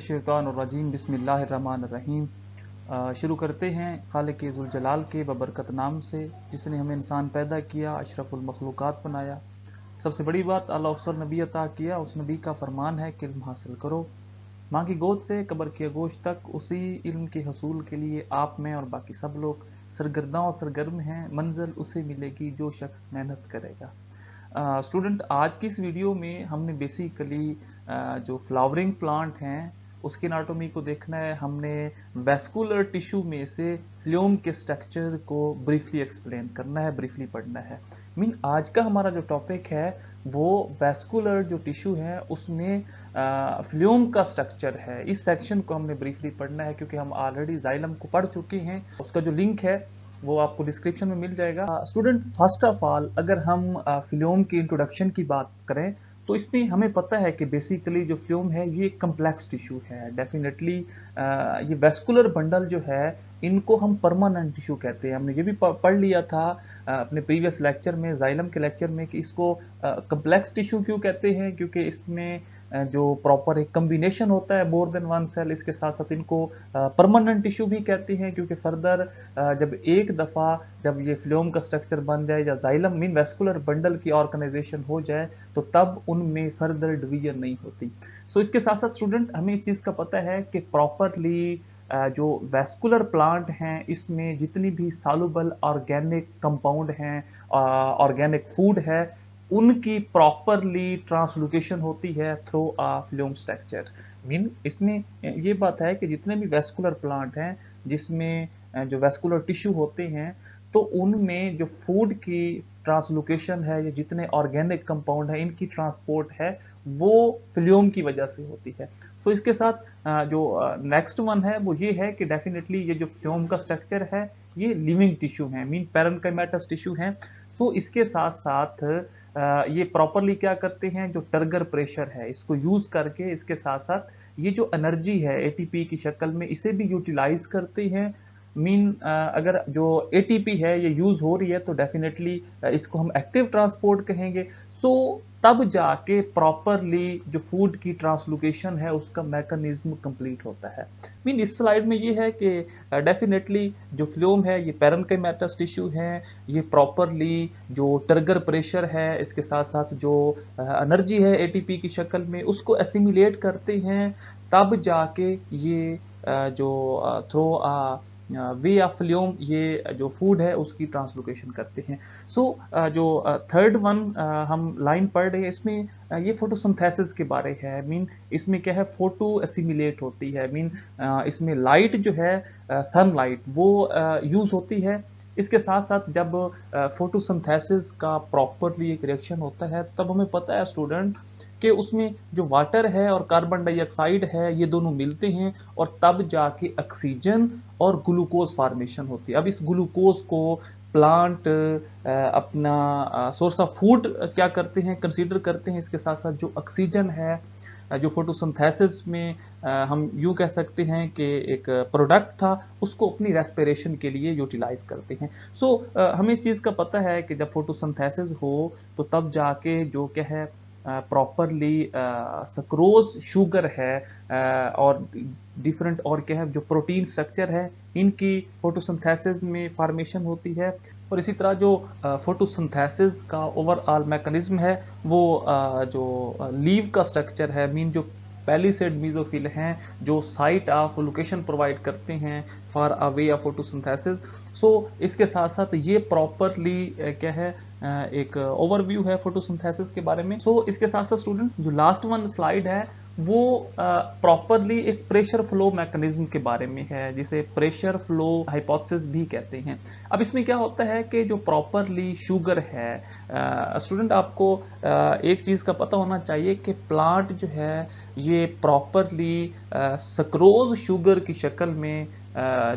मिनश्शैतानिर्रजीम बिस्मिल्लाहिर्रहमानिर्रहीम। शुरू करते हैं खालिक ज़ुल जलाल के बबरकत नाम से, जिसने हमें इंसान पैदा किया, अशरफुल मखलूक़ात बनाया। सबसे बड़ी बात अल्लाह उस नबी अता किया, उस नबी का फरमान है कि इल्म हासिल करो, माँ की गोद से कब्र की आगोश तक उसी इल्म के हसूल के लिए आप में और बाकी सब लोग सरगर्दा और सरगर्म हैं। मंजिल उसे मिलेगी जो शख्स मेहनत करेगा। स्टूडेंट, आज की इस वीडियो में हमने बेसिकली जो फ्लावरिंग प्लांट हैं उसकी एनाटॉमी को देखना है। हमने वैस्कुलर टिश्यू में से फ्लोएम के स्ट्रक्चर को ब्रीफली एक्सप्लेन करना है, ब्रीफली पढ़ना है। आज का हमारा जो टॉपिक है वो वैस्कुलर जो टिश्यू है उसमें फ्लोएम का स्ट्रक्चर है। इस सेक्शन को हमने ब्रीफली पढ़ना है क्योंकि हम ऑलरेडी जाइलम को पढ़ चुके हैं। उसका जो लिंक है वो आपको डिस्क्रिप्शन में मिल जाएगा। स्टूडेंट, फर्स्ट ऑफ ऑल अगर हम फ्लोएम की इंट्रोडक्शन की बात करें तो इसमें हमें पता है कि बेसिकली जो फ्लोएम है ये कम्प्लेक्स टिश्यू है। डेफिनेटली ये वेस्कुलर बंडल जो है इनको हम परमानेंट टिश्यू कहते हैं। हमने ये भी पढ़ लिया था अपने प्रीवियस लेक्चर में, जाइलम के लेक्चर में, कि इसको कम्प्लेक्स टिश्यू क्यों कहते हैं, क्योंकि इसमें जो प्रॉपर एक कम्बिनेशन होता है मोर देन वन सेल। इसके साथ साथ इनको परमानेंट टिश्यू भी कहते हैं क्योंकि फर्दर जब एक दफ़ा जब ये फ्लोएम का स्ट्रक्चर बन जाए या जाइलम मीन वेस्कुलर बंडल की ऑर्गेनाइजेशन हो जाए तो तब उनमें फर्दर डिवीजन नहीं होती। सो इसके साथ साथ स्टूडेंट हमें इस चीज़ का पता है कि प्रॉपरली जो वेस्कुलर प्लांट हैं इसमें जितनी भी सॉल्युबल ऑर्गेनिक कंपाउंड हैं, ऑर्गेनिक फूड है, उनकी प्रॉपरली ट्रांसलोकेशन होती है थ्रू अ फ्लोएम स्ट्रक्चर। इसमें ये बात है कि जितने भी वेस्कुलर प्लांट हैं जिसमें जो वेस्कुलर टिश्यू होते हैं तो उनमें जो फूड की ट्रांसलोकेशन है या जितने ऑर्गेनिक कंपाउंड है इनकी ट्रांसपोर्ट है वो फ्लोएम की वजह से होती है। सो इसके साथ जो नेक्स्ट वन है वो ये है कि डेफिनेटली ये जो फ्लोएम का स्ट्रक्चर है ये लिविंग टिश्यू है, पैरेन्काइमेटस टिश्यू है। सो इसके साथ साथ ये प्रॉपरली क्या करते हैं, जो टर्गर प्रेशर है इसको यूज करके इसके साथ साथ ये जो एनर्जी है एटीपी की शक्ल में इसे भी यूटिलाइज करते हैं। अगर जो एटीपी है ये यूज हो रही है तो डेफिनेटली इसको हम एक्टिव ट्रांसपोर्ट कहेंगे। सो तब जाके प्रॉपरली जो फूड की ट्रांसलोकेशन है उसका मैकेनिज्म कंप्लीट होता है। इस स्लाइड में ये है कि डेफिनेटली जो फ्लोएम है ये पैरेन्काइमेटस टिश्यू है, ये प्रॉपरली जो टर्गर प्रेशर है इसके साथ साथ जो एनर्जी है एटीपी की शक्ल में उसको एसिमिलेट करते हैं। तब जाके ये जो थ्रो वे ऑफ फ्लोएम ये जो फूड है उसकी ट्रांसलोकेशन करते हैं। सो जो थर्ड वन हम लाइन पढ़ रहे हैं इसमें ये फोटोसिंथेसिस के बारे है। इसमें क्या है, फोटो एसिमिलेट होती है। इसमें लाइट जो है सनलाइट वो यूज होती है। इसके साथ साथ जब फोटोसिंथेसिस का प्रॉपरली एक रिएक्शन होता है तब हमें पता है स्टूडेंट कि उसमें जो वाटर है और कार्बन डाइऑक्साइड है ये दोनों मिलते हैं और तब जाके ऑक्सीजन और ग्लूकोज फॉर्मेशन होती है। अब इस ग्लूकोज को प्लांट अपना सोर्स ऑफ फूड क्या करते हैं, कंसीडर करते हैं। इसके साथ साथ जो ऑक्सीजन है जो फोटोसिंथेसिस में हम यूँ कह सकते हैं कि एक प्रोडक्ट था उसको अपनी रेस्पिरेशन के लिए यूटिलाइज करते हैं। सो हमें इस चीज़ का पता है कि जब फोटोसिंथेसिस हो तो तब जाके जो क्या है प्रॉपरली सक्रोज शुगर है और डिफरेंट और क्या है जो प्रोटीन स्ट्रक्चर है इनकी फोटोसिंथेसिस में फॉर्मेशन होती है। और इसी तरह जो फोटोसिंथेसिस का ओवरऑल मैकेनिज्म है वो जो लीव का स्ट्रक्चर है जो पैलिसेड मेसोफिल हैं जो साइट ऑफ लोकेशन प्रोवाइड करते हैं for a way of photosynthesis. So इसके साथ साथ ये प्रॉपरली क्या है एक ओवरव्यू है फोटोसिंथेसिस के बारे में। सो इसके साथ साथ स्टूडेंट जो लास्ट वन स्लाइड है वो प्रॉपरली एक प्रेशर फ्लो मैकेनिज्म के बारे में है जिसे प्रेशर फ्लो हाइपोथेसिस भी कहते हैं। अब इसमें क्या होता है कि जो प्रॉपरली शुगर है स्टूडेंट आपको एक चीज़ का पता होना चाहिए कि प्लांट जो है ये प्रॉपरली सक्रोज शुगर की शक्ल में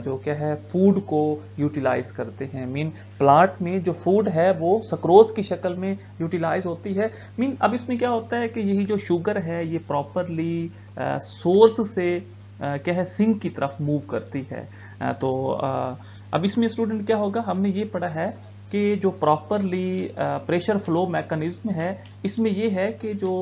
जो क्या है फूड को यूटिलाइज करते हैं। प्लांट में जो फूड है वो सक्रोज की शक्ल में यूटिलाइज होती है। अब इसमें क्या होता है कि यही जो शुगर है ये प्रॉपरली सोर्स से क्या है सिंक की तरफ मूव करती है। तो अब इसमें स्टूडेंट क्या होगा, हमने ये पढ़ा है कि जो प्रॉपरली प्रेशर फ्लो मैकेनिज्म है इसमें ये है कि जो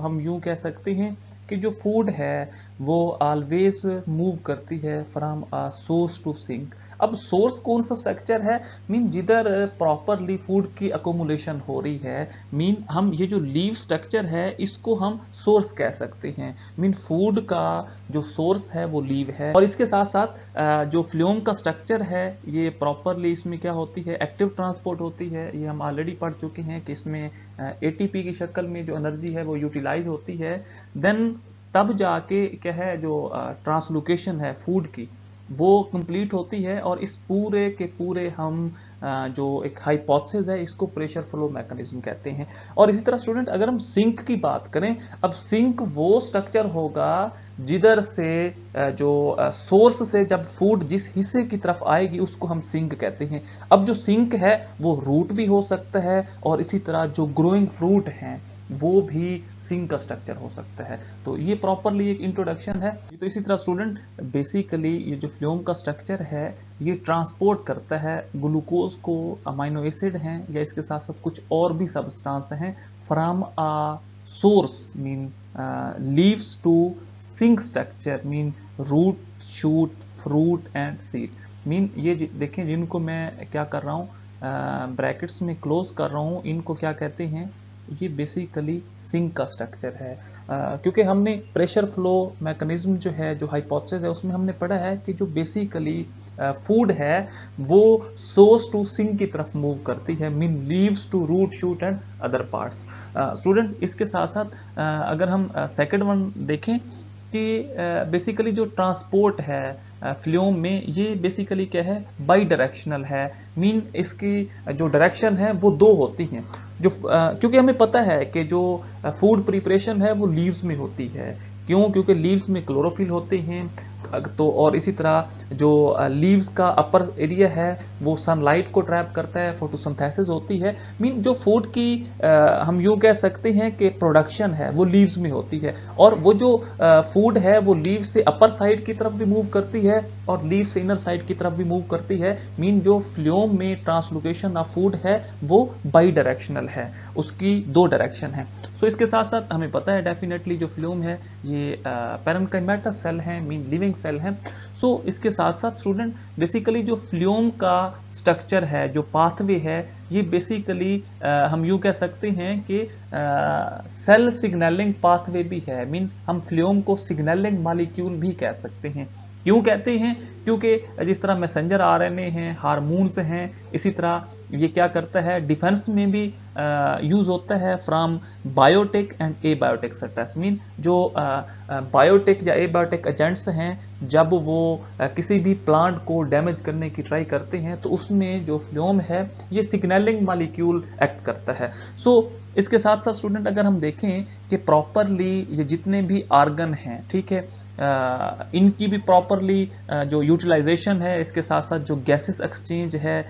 हम यूं कह सकते हैं कि जो फूड है वो ऑलवेज मूव करती है from a source to sink. अब सोर्स कौन सा स्ट्रक्चर है, मीन जिधर प्रॉपरली फूड की अकोमुलेशन हो रही है, मीन हम ये जो लीव स्ट्रक्चर है इसको हम सोर्स कह सकते हैं। मीन फूड का जो सोर्स है वो लीव है। और इसके साथ साथ जो फ्लोएम का स्ट्रक्चर है ये प्रॉपरली इसमें क्या होती है, एक्टिव ट्रांसपोर्ट होती है। ये हम ऑलरेडी पढ़ चुके हैं कि इसमें एटीपी की शक्ल में जो एनर्जी है वो यूटिलाइज होती है। देन तब जाके क्या है जो ट्रांसलोकेशन है फूड की वो कंप्लीट होती है। और इस पूरे के पूरे हम जो एक हाइपोथेसिस है इसको प्रेशर फ्लो मैकेनिज्म कहते हैं। और इसी तरह स्टूडेंट अगर हम सिंक की बात करें, अब सिंक वो स्ट्रक्चर होगा जिधर से जो सोर्स से जब फूड जिस हिस्से की तरफ आएगी उसको हम सिंक कहते हैं। अब जो सिंक है वो रूट भी हो सकता है और इसी तरह जो ग्रोइंग फ्रूट हैं वो भी सिंक का स्ट्रक्चर हो सकता है। तो ये प्रॉपरली एक इंट्रोडक्शन है। तो इसी तरह स्टूडेंट बेसिकली ये जो फ्लोएम का स्ट्रक्चर है ये ट्रांसपोर्ट करता है ग्लूकोज को, अमाइनो एसिड हैं या इसके साथ साथ कुछ और भी सब्सटेंस हैं, from a source mean leaves to sink structure mean root, shoot, fruit and seed. Mean ये देखें जिनको मैं क्या कर रहा हूँ ब्रैकेट्स में क्लोज कर रहा हूँ, इनको क्या कहते हैं, ये बेसिकली सिंक का स्ट्रक्चर है। क्योंकि हमने प्रेशर फ्लो मैकेनिज्म जो है, जो हाइपोथेसिस है, उसमें हमने पढ़ा है कि जो बेसिकली फूड है वो सोर्स टू सिंक की तरफ मूव करती है, mean leaves to root, shoot and other parts. Student इसके साथ साथ अगर हम सेकंड वन देखें कि बेसिकली जो ट्रांसपोर्ट है फ्लोएम में ये बेसिकली क्या है, बाई डायरेक्शनल है। मीन इसकी जो डायरेक्शन है वो दो होती हैं। जो क्योंकि हमें पता है कि जो फूड प्रिपरेशन है वो लीव्स में होती है। क्यों? क्योंकि लीव्स में क्लोरोफिल होते हैं। तो और इसी तरह जो लीव्स का अपर एरिया है वो सनलाइट को ट्रैप करता है, फोटोसिंथेसिस होती है। मीन जो फूड की हम यूं कह सकते हैं कि प्रोडक्शन है वो लीव्स में होती है। और वो जो फूड है वो लीव से अपर साइड की तरफ भी मूव करती है और लीव से इनर साइड की तरफ भी मूव करती है। मीन जो फ्लोएम में ट्रांसलोकेशन ऑफ फूड है वो बाई डायरेक्शनल है, उसकी दो डायरेक्शन है। सो इसके साथ साथ हमें पता है डेफिनेटली जो फ्लोएम है ये पैरेन्काइमेटा सेल है, मीन लिविंग सेल है। सो इसके साथ साथ स्टूडेंट बेसिकली जो फ्लोएम का स्ट्रक्चर है, जो पाथवे है, ये बेसिकली हम यूं कह सकते हैं कि सेल सिग्नलिंग पाथवे भी है। मीन हम फ्लोएम को सिग्नलिंग मॉलिक्यूल भी कह सकते हैं। क्यों कहते हैं? क्योंकि जिस तरह मैसेंजर आरएनए हैं, हार्मोन्स हैं, इसी तरह ये क्या करता है, डिफेंस में भी यूज होता है from biotic and abiotic stress. Mean जो बायोटिक या एबायोटिक एजेंट्स हैं जब वो किसी भी प्लांट को डैमेज करने की ट्राई करते हैं तो उसमें जो फ्लोएम है ये सिग्नलिंग मॉलिक्यूल एक्ट करता है। सो इसके साथ साथ स्टूडेंट अगर हम देखें कि प्रॉपरली ये जितने भी आर्गन हैं, ठीक है, इनकी भी प्रॉपरली जो यूटिलाइजेशन है, इसके साथ साथ जो गैसेस एक्सचेंज है,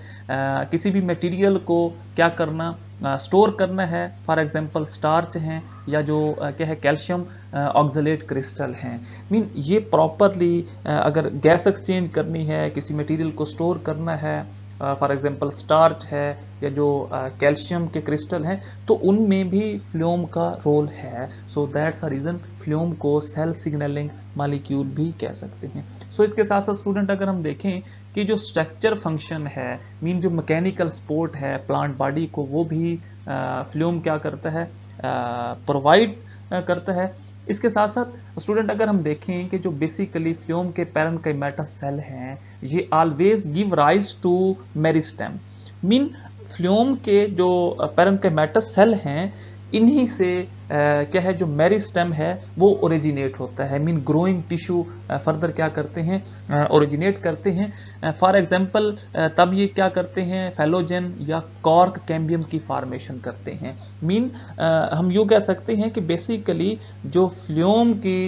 किसी भी मटेरियल को क्या करना, स्टोर करना है। फॉर एग्जांपल स्टार्च हैं या जो क्या है कैल्शियम ऑक्सलेट क्रिस्टल हैं। मीन ये प्रॉपरली अगर गैस एक्सचेंज करनी है, किसी मटेरियल को स्टोर करना है, फॉर एग्जांपल स्टार्च है या जो कैल्शियम के क्रिस्टल हैं, तो उनमें भी फ्लोएम का रोल है। So that's a reason phloem को सेल सिग्नलिंग मॉलिक्यूल भी कह सकते हैं। सो इसके साथ साथ स्टूडेंट अगर हम देखें कि जो स्ट्रक्चर फंक्शन है, मीन जो मैकेनिकल सपोर्ट है प्लांट बॉडी को, वो भी फ्लोएम क्या करता है, प्रोवाइड करता है। इसके साथ साथ स्टूडेंट अगर हम देखें कि जो बेसिकली फ्लोएम के पैरेन्काइमेटा सेल हैं ये always give rise to meristem. Mean phloem के जो पैरेन्काइमेटा सेल हैं इन्हीं से क्या है जो मेरिस्टेम है वो ओरिजिनेट होता है। मीन ग्रोइंग टिश्यू फर्दर क्या करते हैं, ओरिजिनेट करते हैं। फॉर एग्जांपल तब ये क्या करते हैं, फेलोजेन या कॉर्क कैम्बियम की फॉर्मेशन करते हैं। मीन हम यूँ कह सकते हैं कि बेसिकली जो फ्लोएम की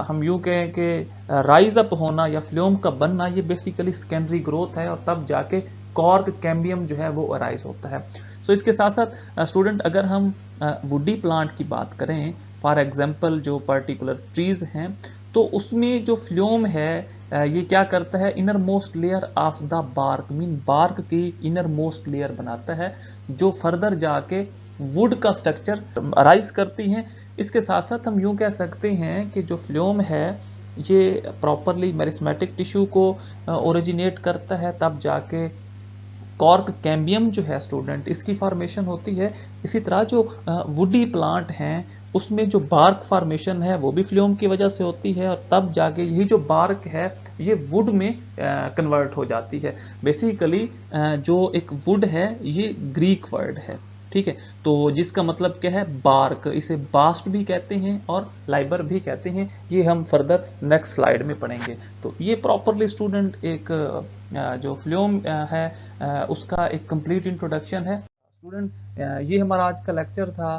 हम यूँ कहें कि राइज अप होना या फ्लोएम का बनना ये बेसिकली सेकेंडरी ग्रोथ है और तब जाके कॉर्क कैम्बियम जो है वो अराइज होता है। सो इसके साथ साथ स्टूडेंट अगर हम वुडी प्लांट की बात करें, फॉर एग्जांपल जो पर्टिकुलर ट्रीज हैं, तो उसमें जो फ्लोएम है ये क्या करता है, inner most layer of the bark, mean bark की इनर मोस्ट लेयर बनाता है जो फर्दर जाके वुड का स्ट्रक्चर अराइज करती हैं। इसके साथ साथ हम यूँ कह सकते हैं कि जो फ्लोएम है ये प्रॉपरली मेरिस्मेटिक टिश्यू को ओरिजिनेट करता है, तब जाके कॉर्क कैम्बियम जो है स्टूडेंट, इसकी फॉर्मेशन होती है। इसी तरह जो वुडी प्लांट हैं उसमें जो बार्क फॉर्मेशन है वो भी फ्लोएम की वजह से होती है, और तब जाके यही जो बार्क है ये वुड में कन्वर्ट हो जाती है। बेसिकली जो एक वुड है ये ग्रीक वर्ड है, ठीक है। तो जिसका मतलब क्या है, बार्क। इसे बास्ट भी कहते हैं और लाइबर भी कहते हैं। ये हम फर्दर नेक्स्ट स्लाइड में पढ़ेंगे। तो ये प्रॉपरली स्टूडेंट एक जो फ्लोएम है उसका एक कंप्लीट इंट्रोडक्शन है। स्टूडेंट ये हमारा आज का लेक्चर था।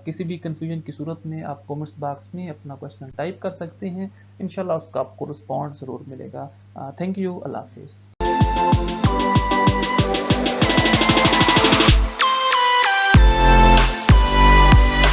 किसी भी कंफ्यूजन की सूरत में आप कमेंट्स बॉक्स में अपना क्वेश्चन टाइप कर सकते हैं, इंशाल्लाह उसका आपको रिस्पॉन्स ज़रूर मिलेगा। थैंक यू, अल्लाह हाफिज़।